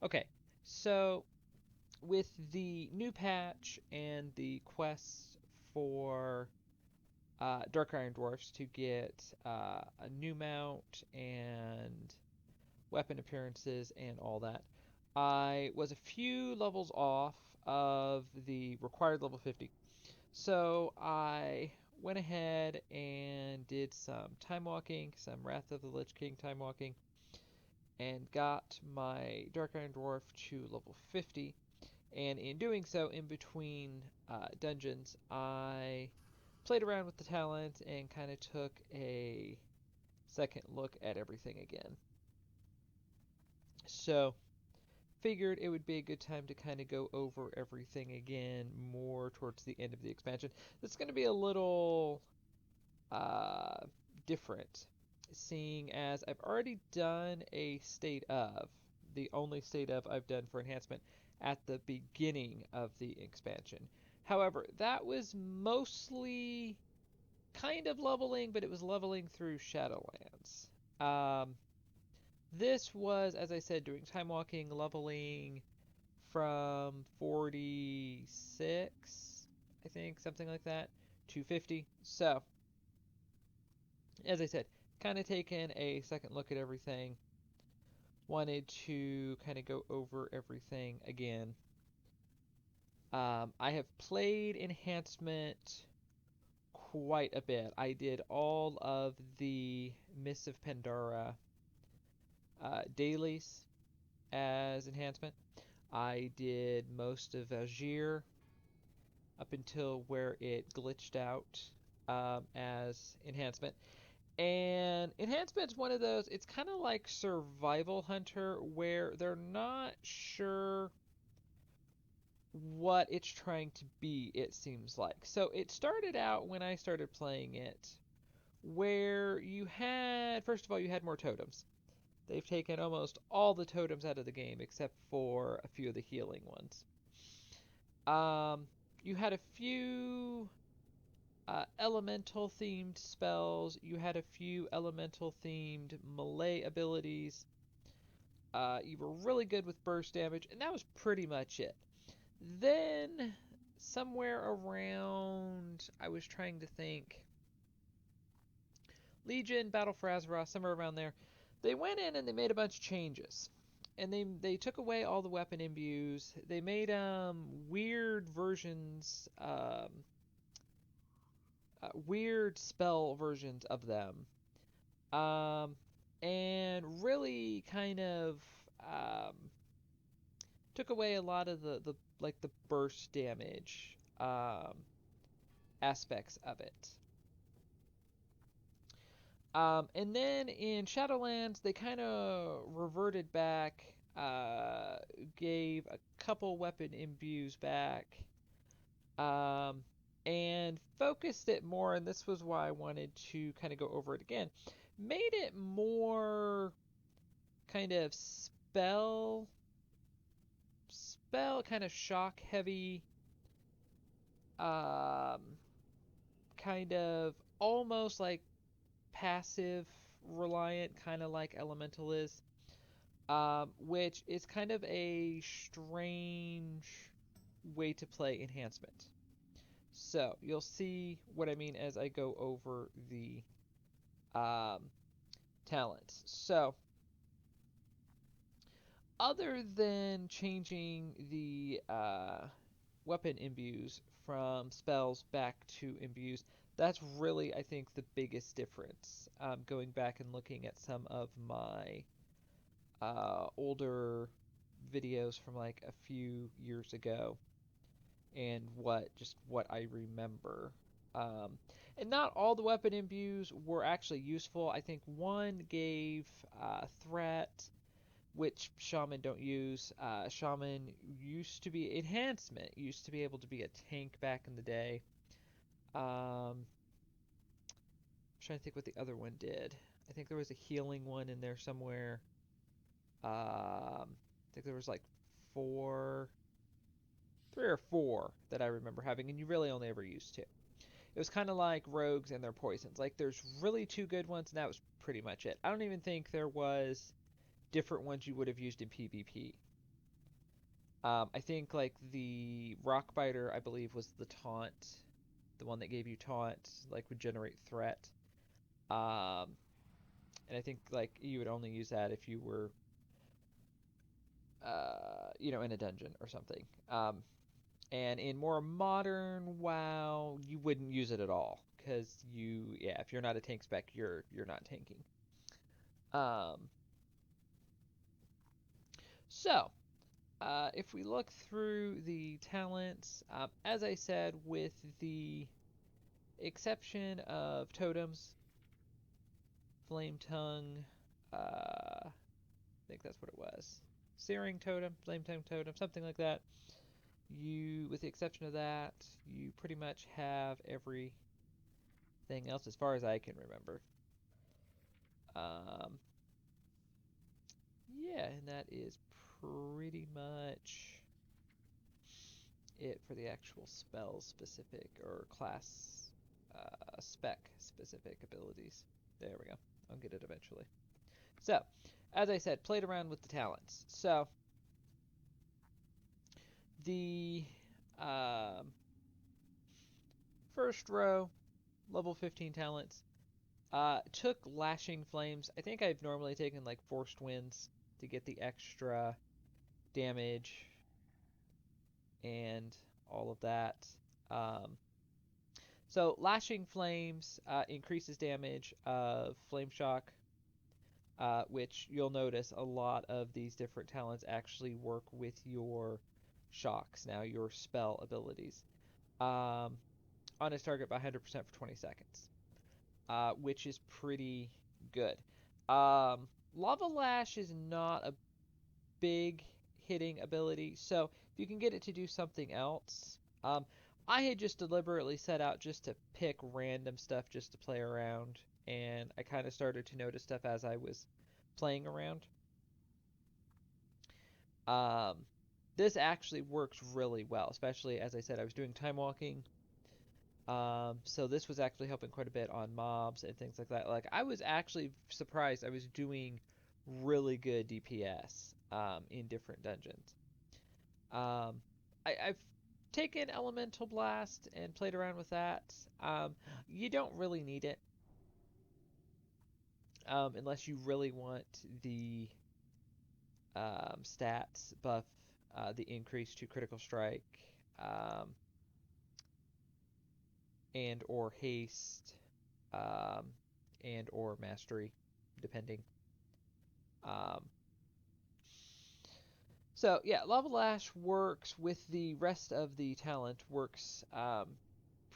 Okay, so with the new patch and the quests for Dark Iron Dwarfs to get a new mount and weapon appearances and all that, I was a few levels off of the required level 50. So I went ahead and did some time walking, some Wrath of the Lich King time walking, and got my Dark Iron Dwarf to level 50. And in doing so, in between dungeons, I played around with the talent and kind of took a second look at everything again. So, figured it would be a good time to kind of go over everything again more towards the end of the expansion. It's going to be a little uh, different, seeing as I've already done a state of, the only state of I've done for enhancement at the beginning of the expansion. However, that was mostly kind of leveling, but it was leveling through Shadowlands. Um, this was, as I said, doing time walking, leveling from 46, I think, something like that, to 50. So, as I said, kind of taken a second look at everything. Wanted to kind of go over everything again. I have played Enhancement quite a bit. I did all of the Mists of Pandora dailies as Enhancement. I did most of Algier up until where it glitched out as Enhancement. And Enhancement's one of those, it's kind of like Survival Hunter, where they're not sure what it's trying to be, it seems like. So it started out when I started playing it, where you had, first of all, you had more totems. They've taken almost all the totems out of the game except for a few of the healing ones. Um, you had a few elemental themed spells, you had a few elemental themed melee abilities. You were really good with burst damage, and that was pretty much it. Then, somewhere around, I was trying to think, Legion, Battle for Azeroth, somewhere around there, they went in and they made a bunch of changes. And they took away all the weapon imbues. They made weird versions, weird spell versions of them, um, and really kind of um, took away a lot of the like the burst damage aspects of it. And then in Shadowlands, they kind of reverted back, gave a couple weapon imbues back, um, and focused it more. And this was why I wanted to kind of go over it again. Made it more kind of spell kind of shock heavy, um, kind of almost like passive reliant, kind of like Elemental is, which is kind of a strange way to play Enhancement. So you'll see what I mean as I go over the um, talents. So other than changing the weapon imbues from spells back to imbues, that's really, I think, the biggest difference. Going back and looking at some of my older videos from like a few years ago and what I remember. Um, and not all the weapon imbues were actually useful. I think one gave threat, which Shaman don't use. Shaman used to be Enhancement, used to be able to be a tank back in the day. I'm trying to think what the other one did. I think there was a healing one in there somewhere. I think there was like four, three or four that I remember having, and you really only ever used two. It was kind of like rogues and their poisons. Like there's really two good ones, and that was pretty much it. I don't even think there was different ones you would have used in PvP. I think like the rock biter, I believe, was the taunt, the one that gave you taunt, like would generate threat. Um, and I think like you would only use that if you were, in a dungeon or something. And in more modern WoW, you wouldn't use it at all because yeah, if you're not a tank spec, you're not tanking. Um, so if we look through the talents, as I said, with the exception of totems, flame tongue, I think that's what it was. Searing totem, flame tongue totem, something like that. With the exception of that, you pretty much have everything else as far as I can remember. Um, yeah, and that is pretty much it for the actual spell specific or class spec specific abilities. There we go. I'll get it eventually. So, as I said, played around with the talents. So, the um, first row, level 15 talents, took Lashing Flames. I think I've normally taken like Forced Winds to get the extra damage and all of that. Um, so Lashing Flames increases damage of Flame Shock, which you'll notice a lot of these different talents actually work with your shocks, now your spell abilities, um, on its target by 100% for 20 seconds, which is pretty good. Lava Lash is not a big hitting ability. So if you can get it to do something else, I had just deliberately set out just to pick random stuff just to play around, and I kind of started to notice stuff as I was playing around. Um, this actually works really well, especially as I said, I was doing time walking. So this was actually helping quite a bit on mobs and things like that. Like I was actually surprised I was doing really good DPS in different dungeons. Um, I've taken Elemental Blast and played around with that. You don't really need it unless you really want the stats buff, the increase to critical strike, um, and or haste, um, and or mastery, depending. Um, so yeah, Lava Lash works with the rest of the talent works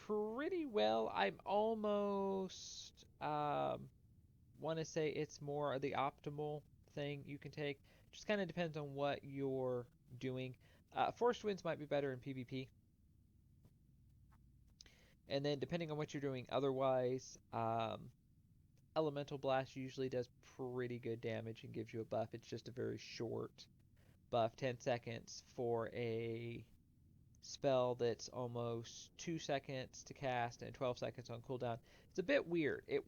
pretty well. I'm almost want to say it's more the optimal thing you can take. Just kind of depends on what you're doing. Forced Winds might be better in PvP. And then depending on what you're doing otherwise, Elemental Blast usually does pretty good damage and gives you a buff. It's just a very short buff, 10 seconds for a spell that's almost 2 seconds to cast and 12 seconds on cooldown. It's a bit weird. It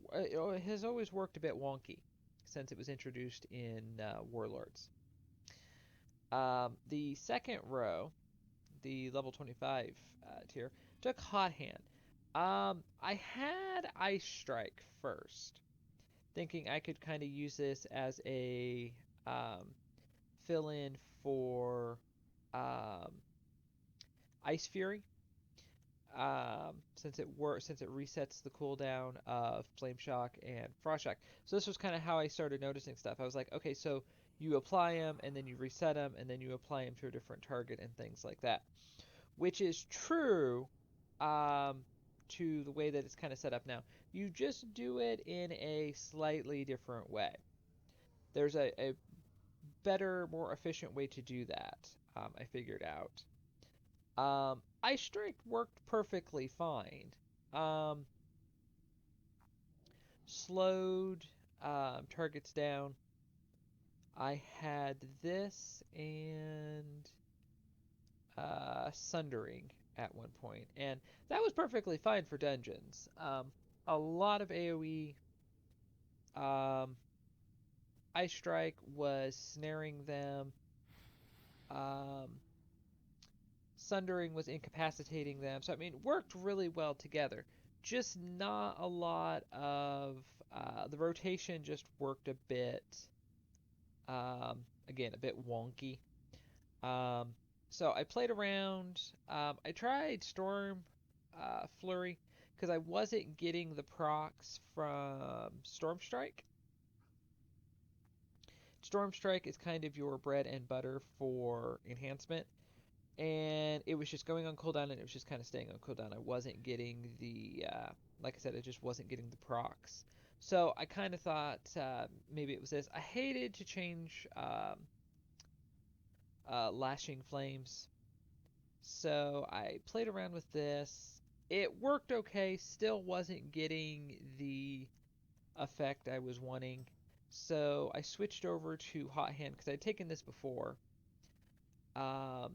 has always worked a bit wonky since it was introduced in Warlords. The second row, the level 25 tier, took Hot Hand. I had Ice Strike first, thinking I could kind of use this as a um, fill in for um, Ice Fury, since it resets the cooldown of Flame Shock and Frost Shock. So this was kind of how I started noticing stuff. I was like, okay, so you apply them and then you reset them and then you apply them to a different target and things like that, which is true to the way that it's kind of set up now. You just do it in a slightly different way. There's a better, more efficient way to do that. I figured out. Ice Strike worked perfectly fine. Um, Slowed targets down. I had this and Sundering at one point, and that was perfectly fine for dungeons. A lot of AoE. Um, Ice Strike was snaring them. Um, Sundering was incapacitating them. So, I mean, worked really well together. Just not a lot of. The rotation just worked a bit. Again, a bit wonky. Um, so I played around. I tried Storm Flurry because I wasn't getting the procs from Storm Strike. Storm Strike is kind of your bread and butter for enhancement, and it was just going on cooldown and it was just kind of staying on cooldown. I wasn't getting like I said, I just wasn't getting the procs. So I kind of thought maybe it was this. I hated to change Lashing Flames, so I played around with this. It worked okay, still wasn't getting the effect I was wanting. So I switched over to Hot Hand because I'd taken this before. Um,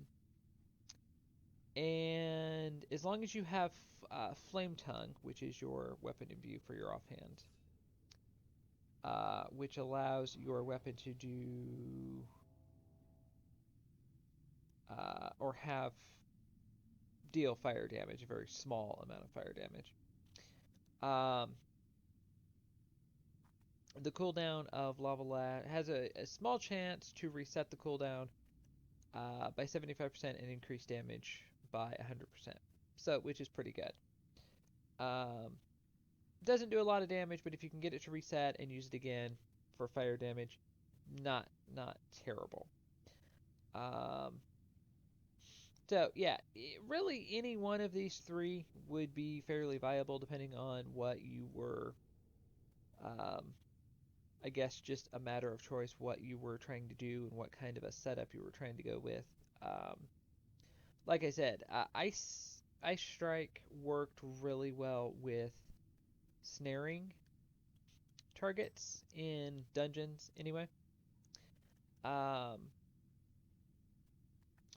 and as long as you have Flame Tongue, which is your weapon in view for your offhand, which allows your weapon to do or have deal fire damage, a very small amount of fire damage. Um, the cooldown of Lava Lash has a small chance to reset the cooldown by 75% and increase damage by 100%. So, which is pretty good. Um, doesn't do a lot of damage, but if you can get it to reset and use it again for fire damage, not terrible. Um, so yeah, really any one of these three would be fairly viable depending on what you were. Um, I guess just a matter of choice what you were trying to do and what kind of a setup you were trying to go with. Um, like I said, Ice Strike worked really well with snaring targets in dungeons anyway. Um,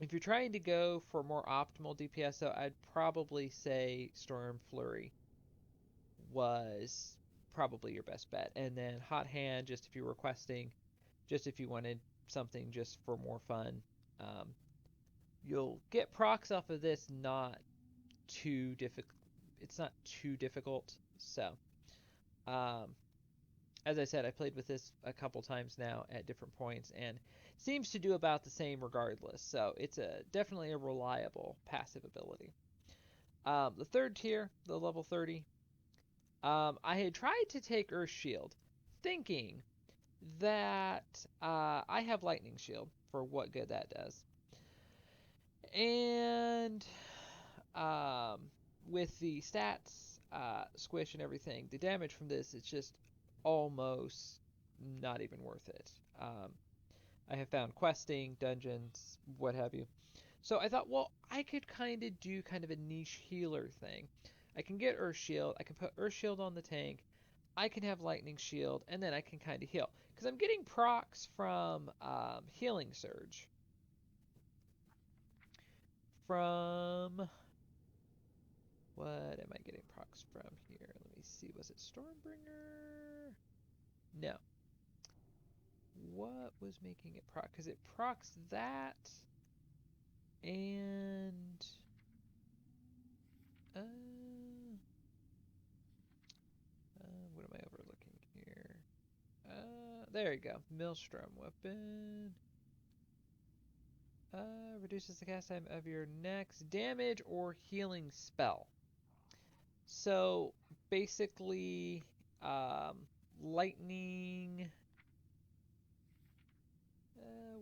if you're trying to go for more optimal DPS, though, I'd probably say Storm Flurry was probably your best bet. And then Hot Hand, just if you're requesting, just if you wanted something just for more fun. Um, you'll get procs off of this, not too difficult. It's not too difficult. So, um, as I said, I played with this a couple times now at different points and seems to do about the same regardless. So it's definitely a reliable passive ability. The third tier, the level 30, I had tried to take Earth Shield, thinking that I have Lightning Shield for what good that does. And um, with the stats, squish, and everything, the damage from this is just almost not even worth it. I have found questing, dungeons, what have you. So I thought, well, I could kind of do kind of a niche healer thing. I can get Earth Shield, I can put Earth Shield on the tank, I can have Lightning Shield, and then I can kind of heal. Because I'm getting procs from Healing Surge. From what am I getting procs from here? Let me see. Was it Stormbringer? No. What was making it proc? Because it procs that and uh, what am I overlooking here? There you go. Maelstrom weapon. Reduces the cast time of your next damage or healing spell. So basically, lightning.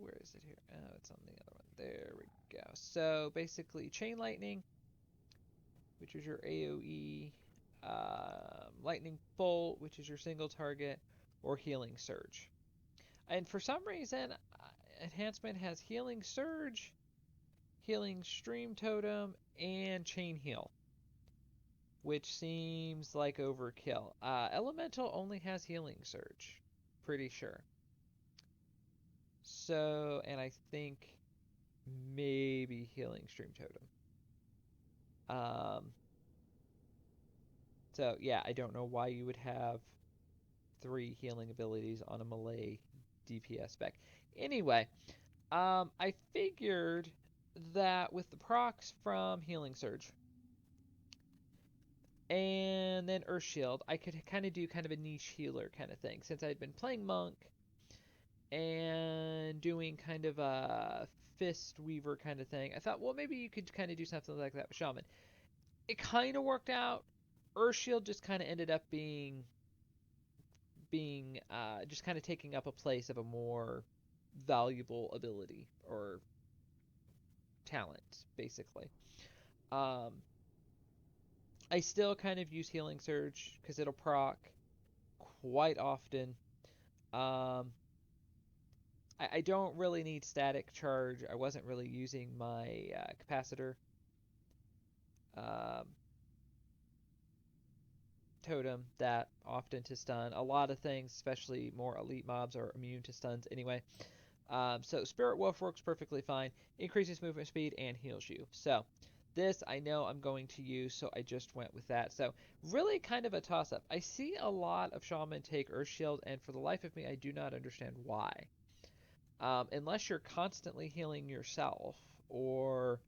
Where is it here? Oh, it's on the other one. There we go. So basically, chain lightning, which is your AOE, lightning bolt, which is your single target, or healing surge. And for some reason, enhancement has healing surge, healing stream totem, and chain heal, which seems like overkill. Elemental only has healing surge, pretty sure. So, and I think maybe healing stream totem. Um, so yeah, I don't know why you would have 3 healing abilities on a melee DPS spec. Anyway, I figured that with the procs from Healing Surge and then Earth Shield, I could kind of do kind of a niche healer kind of thing. Since I'd been playing Monk and doing kind of a Fist Weaver kind of thing, I thought, well, maybe you could kind of do something like that with Shaman. It kind of worked out. Earth Shield just kind of ended up being just kind of taking up a place of a more valuable ability or talent, basically. Um, I still kind of use Healing Surge because it'll proc quite often. Um, I don't really need Static Charge. I wasn't really using my Capacitor um, Totem that often to stun. A lot of things, especially more elite mobs, are immune to stuns anyway. So Spirit Wolf works perfectly fine, increases movement speed, and heals you. So this I know I'm going to use, so I just went with that. So really kind of a toss-up. I see a lot of Shaman take Earth Shield, and for the life of me, I do not understand why. Unless you're constantly healing yourself or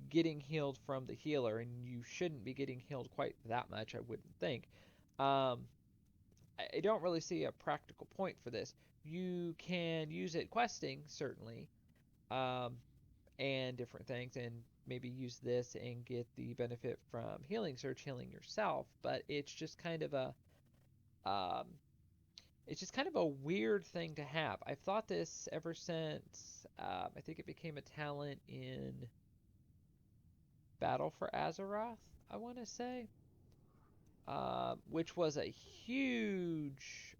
getting healed from the healer, and you shouldn't be getting healed quite that much, I wouldn't think. Um, I don't really see a practical point for this. You can use it questing, certainly, um, and different things, and maybe use this and get the benefit from Healing Surge, healing yourself. But um, it's just kind of a weird thing to have. I've thought this ever since I think it became a talent in Battle for Azeroth. I want to say, which was a huge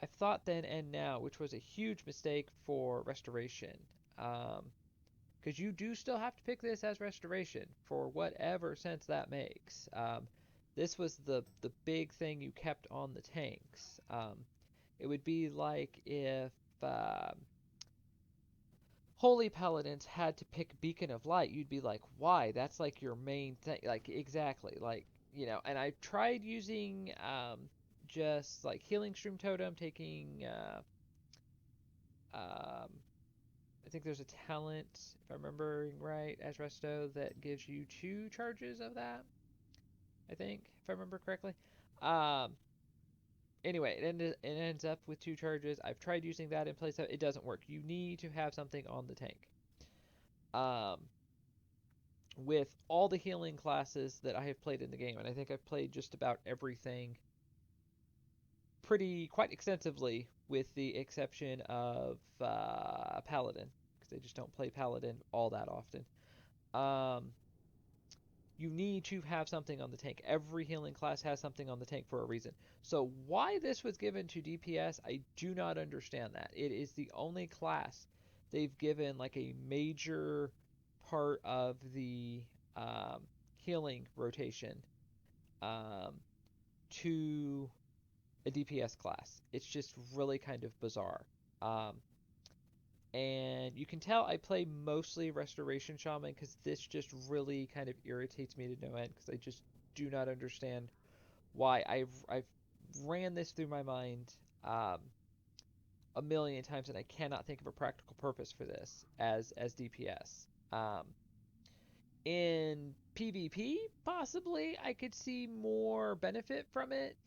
I've thought then and now, which was a huge mistake for Restoration. Because you do still have to pick this as Restoration for whatever sense that makes. This was the big thing you kept on the tanks. It would be like if Holy Paladins had to pick Beacon of Light. You'd be like, why? That's like your main thing. Like, exactly. Like, and I tried using just like Healing Stream Totem, taking um, I think there's a talent, if I'm remembering right, as Resto that gives you 2 charges of that. I think, if I remember correctly. Um, anyway, it ends up with 2 charges. I've tried using that in place of it doesn't work. You need to have something on the tank. Um, with all the healing classes that I have played in the game, and I think I've played just about everything quite extensively, with the exception of Paladin, because I just don't play Paladin all that often. Um, you need to have something on the tank. Every healing class has something on the tank for a reason. So why this was given to DPS, I do not understand that. It is the only class they've given like a major part of the healing rotation um, to a DPS class. It's just really kind of bizarre. Um, and you can tell I play mostly Restoration Shaman because this just really kind of irritates me to no end because I just do not understand why. I've ran this through my mind a million times and I cannot think of a practical purpose for this as DPS. In PvP, possibly I could see more benefit from it.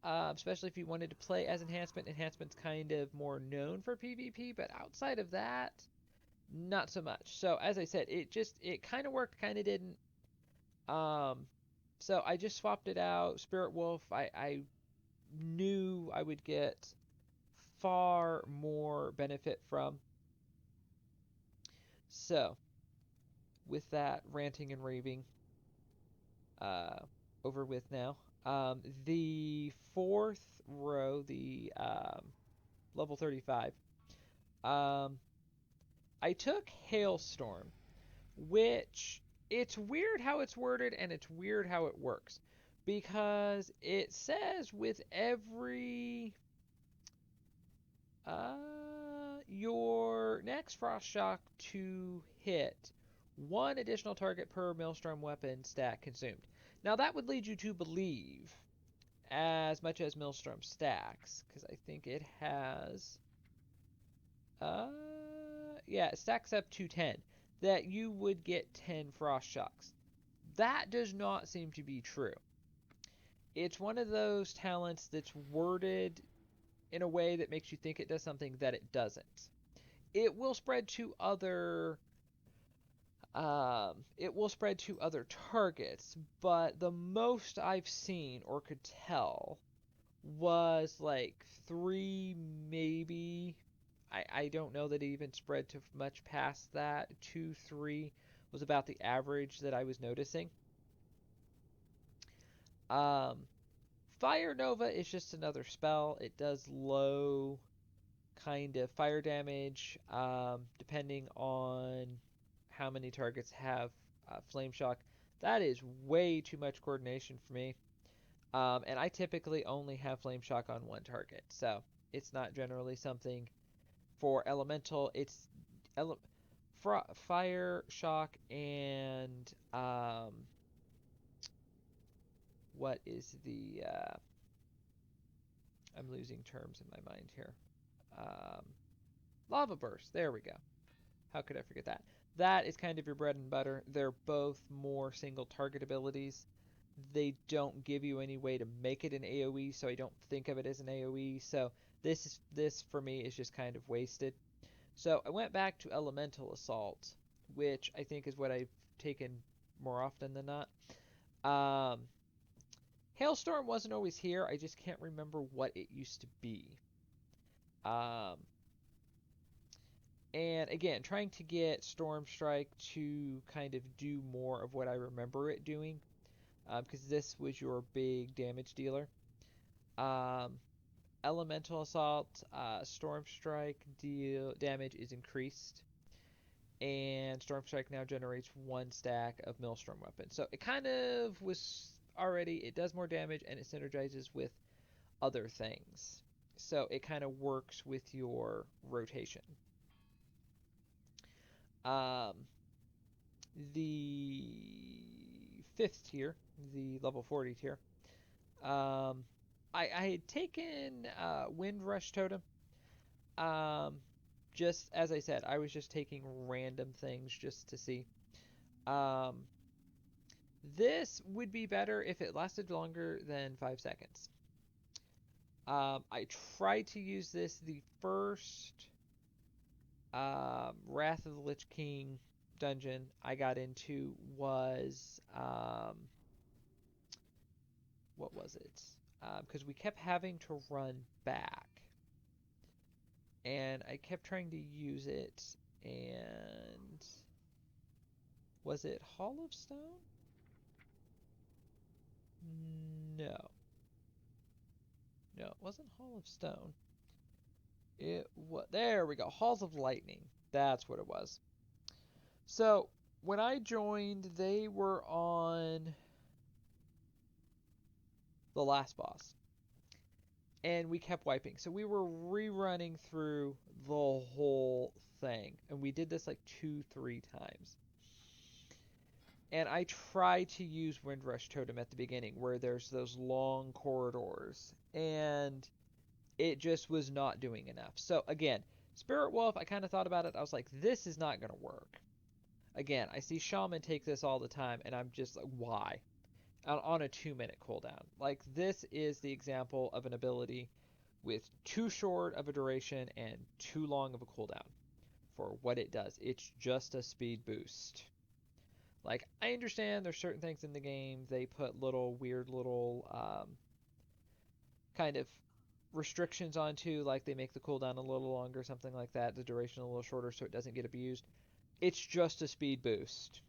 Especially if you wanted to play as Enhancement. Enhancement's kind of more known for PvP, but outside of that, not so much. So as I said, it kind of worked, kind of didn't. Um, so I just swapped it out. Spirit Wolf, I knew I would get far more benefit from. So with that ranting and raving uh, over with now, the fourth row, the level 35. Um, I took Hailstorm, which it's weird how it's worded and it's weird how it works because it says with every your next frost shock to hit, one additional target per Maelstrom weapon stat consumed. Now that would lead you to believe as much as Maelstrom stacks because I think it has uh yeah, it stacks up to 10, that you would get 10 Frost Shocks. That does not seem to be true. It's one of those talents that's worded in a way that makes you think it does something that it doesn't. It will spread to other targets, but the most I've seen or could tell was like 3 maybe. I don't know that it even spread to much past that. 2 3 was about the average that I was noticing. um Fire Nova is just another spell. It does low kind of fire damage, depending on how many targets have Flame Shock. That is way too much coordination for me. And I typically only have Flame Shock on one target, so it's not generally something for Elemental. It's ele- Fire Shock and what is the I'm losing terms in my mind here. Um, Lava Burst. There we go. How could I forget that? That is kind of your bread and butter. They're both more single target abilities. They don't give you any way to make it an AoE, so I don't think of it as an AoE. So this for me is just kind of wasted. So I went back to Elemental Assault, which I think is what I've taken more often than not. Um, Hailstorm wasn't always here. I just can't remember what it used to be. Um, and again, trying to get Storm Strike to kind of do more of what I remember it doing, because this was your big damage dealer. Um, Elemental Assault, Storm Strike deal damage is increased, and Storm Strike now generates one stack of Maelstrom weapons. So it kind of was already, it does more damage and it synergizes with other things. So it kind of works with your rotation. Um, the fifth tier, the level 40 tier, um, I had taken Windrush Totem. Um, just as I said, I was just taking random things just to see. Um, this would be better if it lasted longer than 5 seconds. I tried to use this the first Wrath of the Lich King dungeon I got into was what was it? Because we kept having to run back, and I kept trying to use it, and was it Hall of Stone? No, no, it wasn't Hall of Stone. It was, there we go, Halls of Lightning. That's what it was. So when I joined, they were on the last boss, and we kept wiping. So we were rerunning through the whole thing, and we did this like 2, 3 times. And I tried to use Windrush Totem at the beginning, where there's those long corridors, and it just was not doing enough. So again, Spirit Wolf, I kind of thought about it. I was like, this is not going to work. Again, I see Shaman take this all the time, and I'm just like, why? On a 2-minute cooldown. Like, this is the example of an ability with too short of a duration and too long of a cooldown for what it does. It's just a speed boost. Like, I understand there's certain things in the game they put little weird little kind of restrictions onto, like they make the cooldown a little longer, something like that, the duration a little shorter so it doesn't get abused. It's just a speed boost.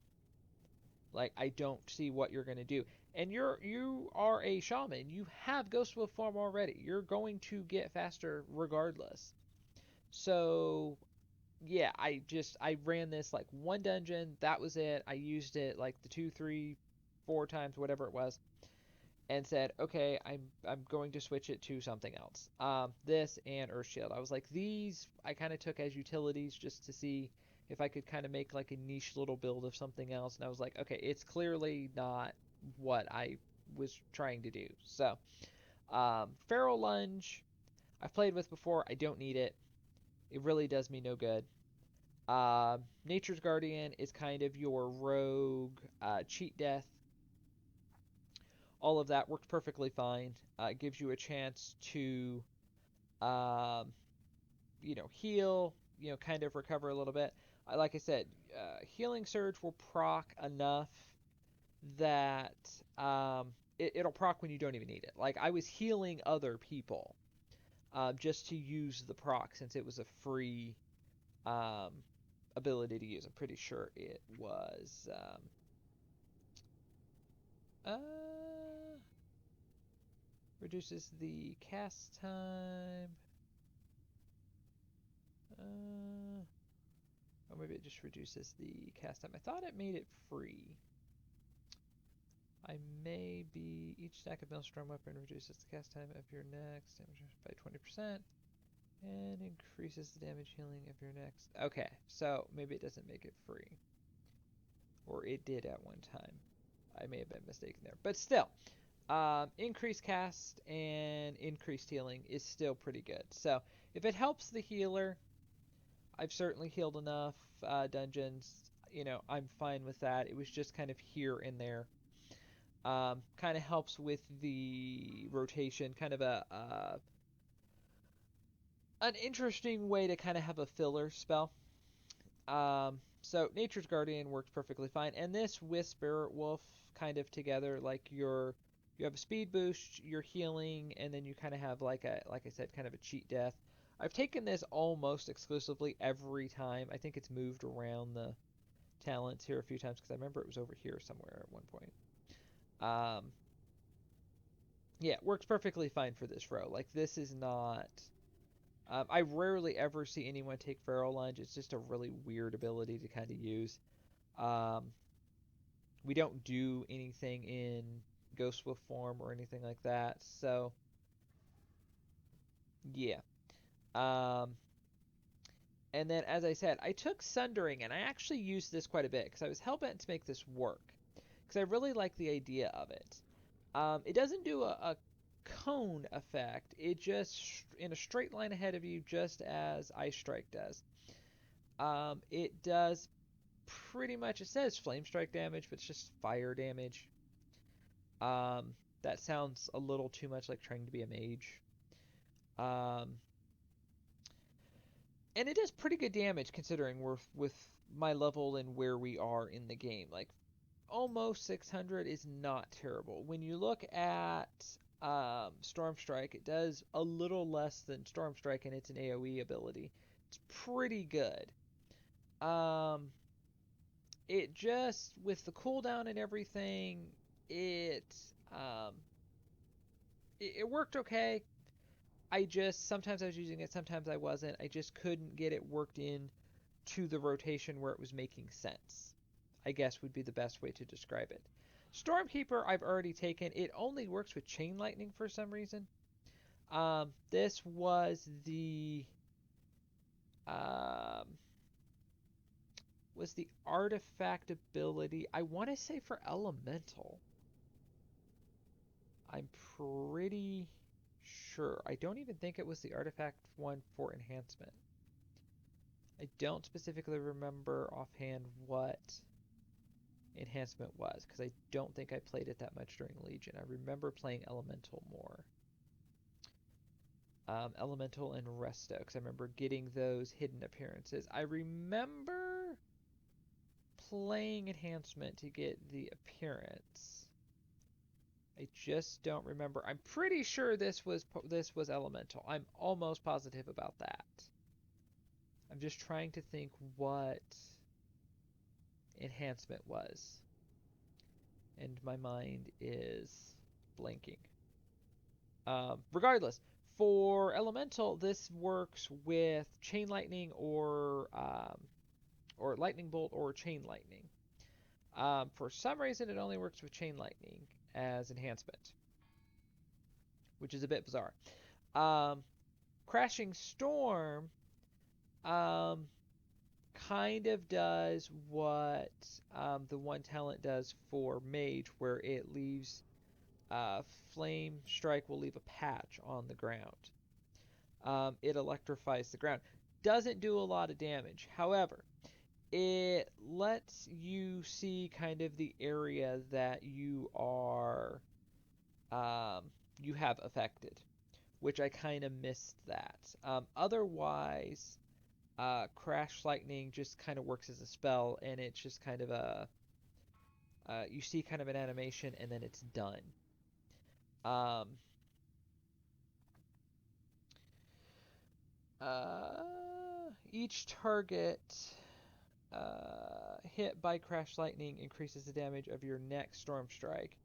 Like, I don't see what you're going to do. And you are a shaman. You have Ghost Wolf form already. You're going to get faster regardless. So yeah, I ran this like one dungeon. That was it. I used it like the 2, 3, 4 times, whatever it was, and said, okay, I'm going to switch it to something else. This and Earthshield. I was like, these I kind of took as utilities just to see if I could kind of make like a niche little build of something else. And I was like, okay, it's clearly not what I was trying to do. So, Feral Lunge, I've played with before. I don't need it. It really does me no good. Nature's Guardian is kind of your rogue cheat death. All of that works perfectly fine. It gives you a chance to, um, heal, kind of recover a little bit. Like I said, Healing Surge will proc enough that it'll proc when you don't even need it. Like I was healing other people just to use the proc since it was a free um, ability to use. I'm pretty sure it was. Reduces the cast time. Or maybe it just reduces the cast time. I thought it made it free. I may be. Each stack of Maelstrom weapon reduces the cast time of your next damage by 20% and increases the damage healing of your next. Okay, so maybe it doesn't make it free. Or it did at one time. I may have been mistaken there. But still, increased cast and increased healing is still pretty good. So if it helps the healer, I've certainly healed enough dungeons. I'm fine with that. It was just kind of here and there. Kind of helps with the rotation. Kind of an interesting way to kind of have a filler spell. So Nature's Guardian works perfectly fine, and this with Spirit Wolf kind of together, like you have a speed boost, you're healing, and then you kind of have like I said, kind of a cheat death. I've taken this almost exclusively every time. I think it's moved around the talents here a few times because I remember it was over here somewhere at one point. Yeah, it works perfectly fine for this row. Like this is not. I rarely ever see anyone take Feral Lunge. It's just a really weird ability to kind of use. Um, we don't do anything in Ghost Wolf form or anything like that. So, yeah. Um, and then, as I said, I took Sundering, and I actually used this quite a bit because I was hell-bent to make this work because I really like the idea of it. It doesn't do a cone effect. It just in a straight line ahead of you, just as Ice Strike does. It does pretty much. It says Flame Strike damage, but it's just fire damage. That sounds a little too much like trying to be a mage. Um, and it does pretty good damage considering we're with my level and where we are in the game. Like almost 600 is not terrible. When you look at Storm Strike, it does a little less than Storm Strike, and it's an AoE ability. It's pretty good. It just with the cooldown and everything, it um, it worked okay. I just sometimes I was using it, sometimes I wasn't. I just couldn't get it worked in to the rotation where it was making sense. I guess would be the best way to describe it. Stormkeeper I've already taken. It only works with Chain Lightning for some reason. This um, was the artifact ability. I want to say for Elemental. I'm pretty sure. I don't even think it was the artifact one for Enhancement. I don't specifically remember offhand what Enhancement was because I don't think I played it that much during Legion. I remember playing Elemental more. Elemental and Resto because I remember getting those hidden appearances. I remember playing Enhancement to get the appearance. I just don't remember. I'm pretty sure this was Elemental. I'm almost positive about that. I'm just trying to think what Enhancement was. And my mind is blanking. Regardless, for Elemental, this works with Chain Lightning or Lightning Bolt or Chain Lightning. For some reason, it only works with Chain Lightning as Enhancement, which is a bit bizarre. Crashing Storm kind of does what the one talent does for Mage, where it leaves Flame Strike will leave a patch on the ground. It electrifies the ground. doesn't do a lot of damage. However, it lets you see kind of the area that um, you have affected, which I kind of missed that. Otherwise, Crash Lightning just kind of works as a spell, and it's just kind of you see kind of an animation, and then it's done. Um, each target hit by Crash Lightning increases the damage of your next Storm Strike.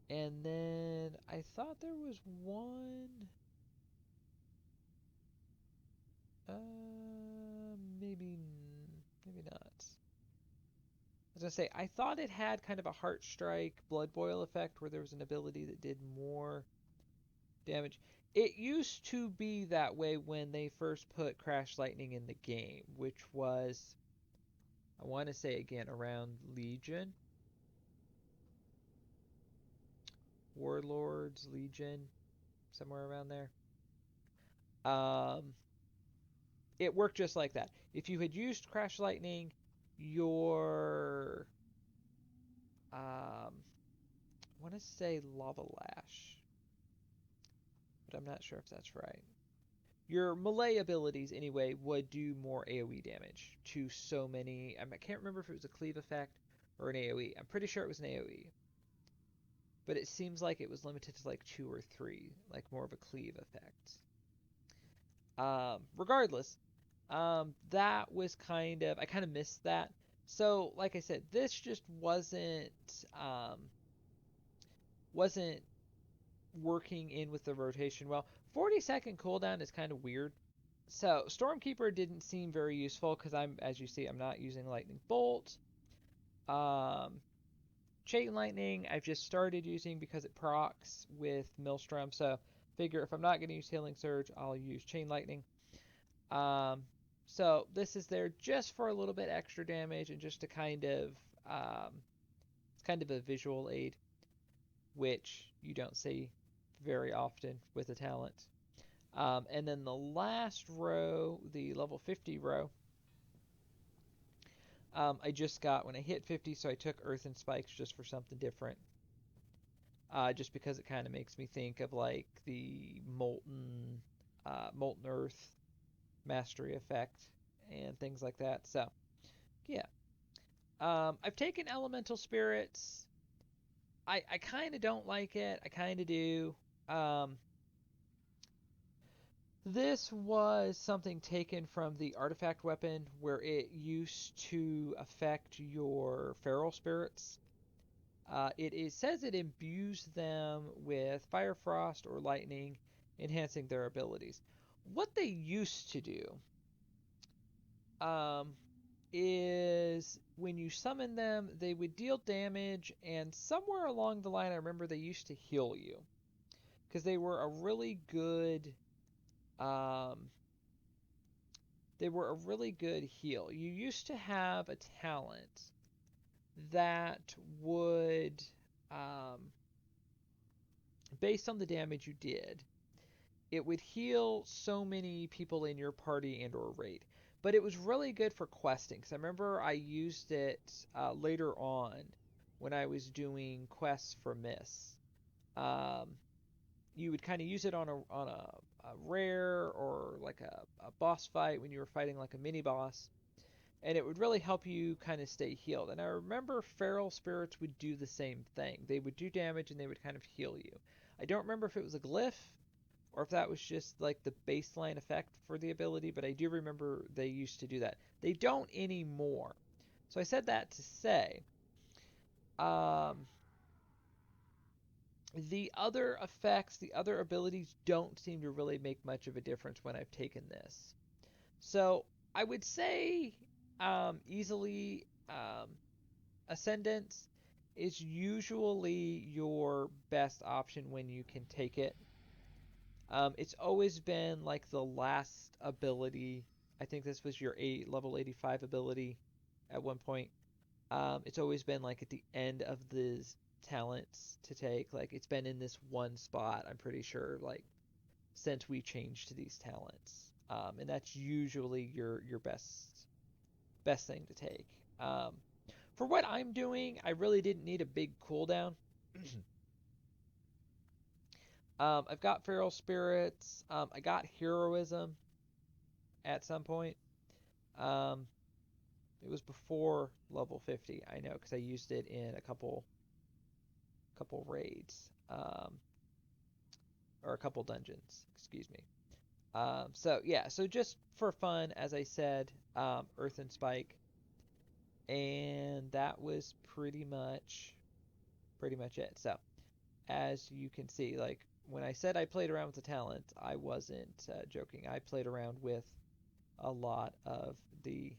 And then I thought there was one. Maybe not. I was gonna say I thought it had kind of a Heart Strike, Blood Boil effect where there was an ability that did more damage. It used to be that way when they first put Crash Lightning in the game, which was, I want to say again, around Legion. Warlords, Legion, somewhere around there. Um, it worked just like that. If you had used Crash Lightning, your I want to say Lava Lash, but I'm not sure if that's right. Your melee abilities, anyway, would do more AoE damage to so many. I can't remember if it was a cleave effect or an AoE. I'm pretty sure it was an AoE, but it seems like it was limited to like 2 or 3, like more of a cleave effect. Regardless, that was I kind of missed that. So, like I said, this just wasn't working in with the rotation well. 40-second cooldown is kind of weird. So, Stormkeeper didn't seem very useful because as you see, I'm not using Lightning Bolt. Chain Lightning, I've just started using because it procs with Maelstrom. So, figure if I'm not going to use Healing Surge, I'll use Chain Lightning. So this is there just for a little bit extra damage and just to it's kind of a visual aid, which you don't see very often with a talent. And then the last row, the level 50 row, I just got when I hit 50, so I took Earthen Spikes just for something different. Just because it kind of makes me think of like the Molten Earth mastery effect and things like that. So, yeah. I've taken Elemental Spirits. I kind of don't like it. I kind of do. Um, this was something taken from the artifact weapon where it used to affect your feral spirits. It says it imbues them with fire, frost, or lightning, enhancing their abilities. What they used to do um, is when you summon them, they would deal damage, and somewhere along the line, I remember they used to heal you because they were a really good, um, heal. You used to have a talent that would, um, based on the damage you did, it would heal so many people in your party and or raid. But it was really good for questing because I remember I used it later on when I was doing quests for Miss. Um, you would kind of use it on a rare or like a boss fight when you were fighting like a mini boss, and it would really help you kind of stay healed. And I remember feral spirits would do the same thing. They would do damage and they would kind of heal you. I don't remember if it was a glyph or if that was just like the baseline effect for the ability, but I do remember they used to do that. They don't anymore. So I said that to say, um, the other effects, the other abilities don't seem to really make much of a difference when I've taken this. So I would say easily Ascendance is usually your best option when you can take it. It's always been like the last ability. I think this was your level 85 ability at one point. It's always been like at the end of the talents to take. Like it's been in this one spot, I'm pretty sure, like since we changed to these talents. and that's usually your best thing to take. Um, for what I'm doing, I really didn't need a big cooldown. I've got Feral Spirits. I got Heroism at some point. Um, it was before level 50, I know, because I used it in a couple raids, or a couple dungeons, excuse me. So yeah, so just for fun, as I said, Earth and Spike, and that was pretty much it. So as you can see, like when I said I played around with the talent, I wasn't joking. I played around with a lot of the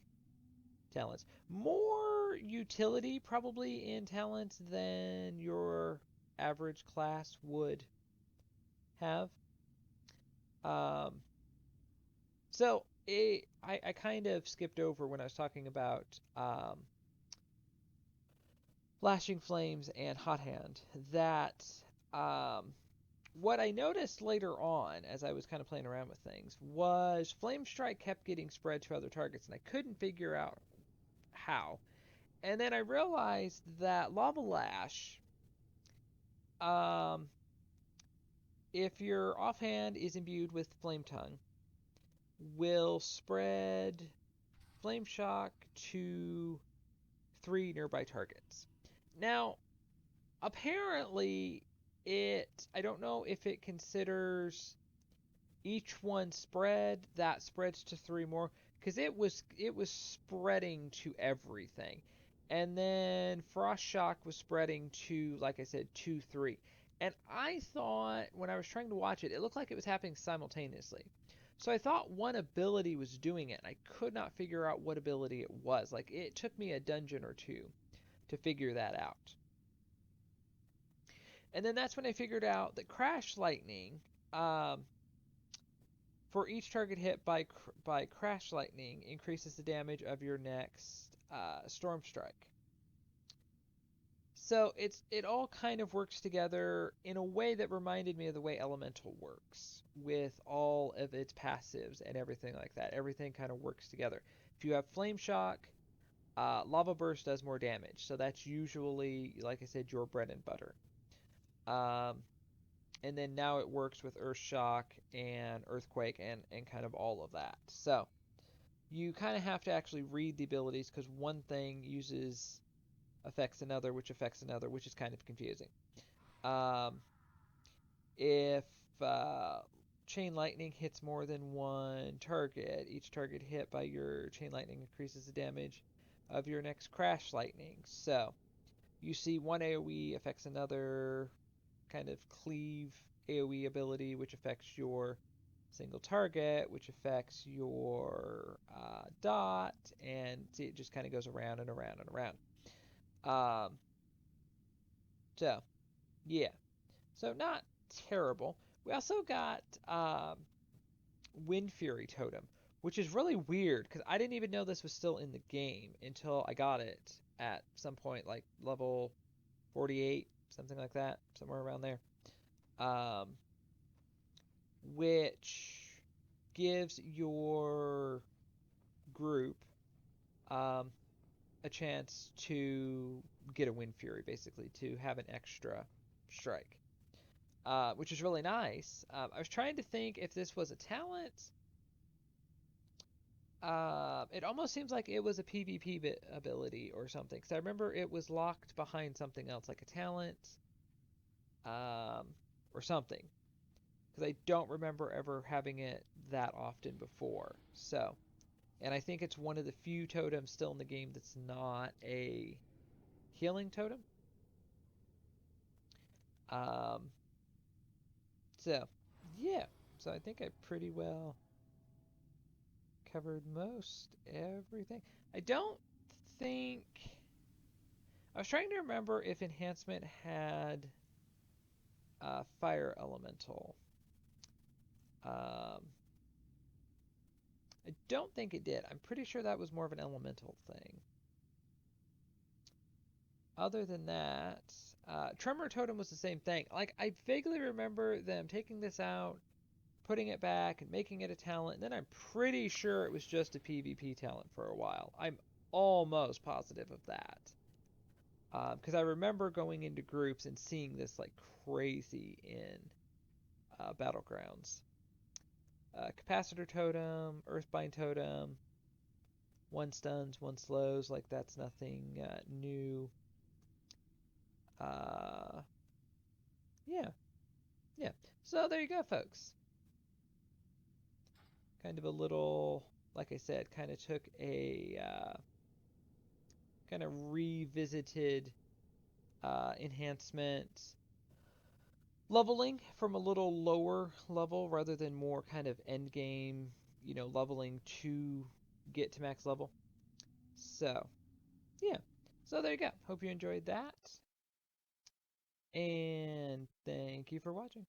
talents. More utility probably in talents than your average class would have. Um, I kind of skipped over when I was talking about Flashing Flames and Hot Hand that um, what I noticed later on as I was kind of playing around with things was Flame Strike kept getting spread to other targets, and I couldn't figure out how. And then I realized that Lava Lash, um, if your offhand is imbued with Flame Tongue, will spread Flame Shock to 3 nearby targets. Now, apparently, I don't know if it considers each one spread that spreads to 3 more, because it was spreading to everything. And then Frost Shock was spreading to, like I said, 2 3. And I thought when I was trying to watch it, it looked like it was happening simultaneously. So I thought one ability was doing it, and I could not figure out what ability it was. Like, it took me a dungeon or two to figure that out. And then that's when I figured out that Crash Lightning, um, for each target hit by Crash Lightning, increases the damage of your next Storm Strike. So it all kind of works together in a way that reminded me of the way Elemental works, with all of its passives and everything like that. Everything kind of works together. If you have Flame Shock, Lava Burst does more damage, so that's usually, like I said, your bread and butter. Um, and then now it works with Earth Shock and Earthquake and kind of all of that. So you kind of have to actually read the abilities, because one thing affects another, which is kind of confusing. Um, if Chain Lightning hits more than one target, each target hit by your Chain Lightning increases the damage of your next Crash Lightning. So you see one AoE affects another kind of cleave AoE ability, which affects your single target, which affects your dot, and see, it just kind of goes around and around and around. Um, so, yeah. So, not terrible. We also got Windfury Totem, which is really weird because I didn't even know this was still in the game until I got it at some point, like level 48, something like that, somewhere around there. Um, which gives your group um, a chance to get a Windfury, basically, to have an extra strike, which is really nice. I was trying to think if this was a talent. It almost seems like it was a PvP ability or something, because I remember it was locked behind something else, like a talent, um, or something. Because I don't remember ever having it that often before. So, and I think it's one of the few totems still in the game that's not a healing totem. Um, so, yeah. So I think I pretty well covered most everything. I don't think. I was trying to remember if Enhancement had Fire Elemental. Um, I don't think it did. I'm pretty sure that was more of an elemental thing. Other than that, Tremor Totem was the same thing. Like, I vaguely remember them taking this out, putting it back and making it a talent, and then I'm pretty sure it was just a PvP talent for a while. I'm almost positive of that. Because I remember going into groups and seeing this like crazy in Battlegrounds. Capacitor Totem, Earthbind Totem, one stuns, one slows, like that's nothing new. Uh, yeah, yeah. So there you go, folks. Kind of a little, like I said, kind of took a kind of revisited enhancement leveling from a little lower level rather than more kind of end game, leveling to get to max level. So, yeah. So there you go. Hope you enjoyed that. And thank you for watching.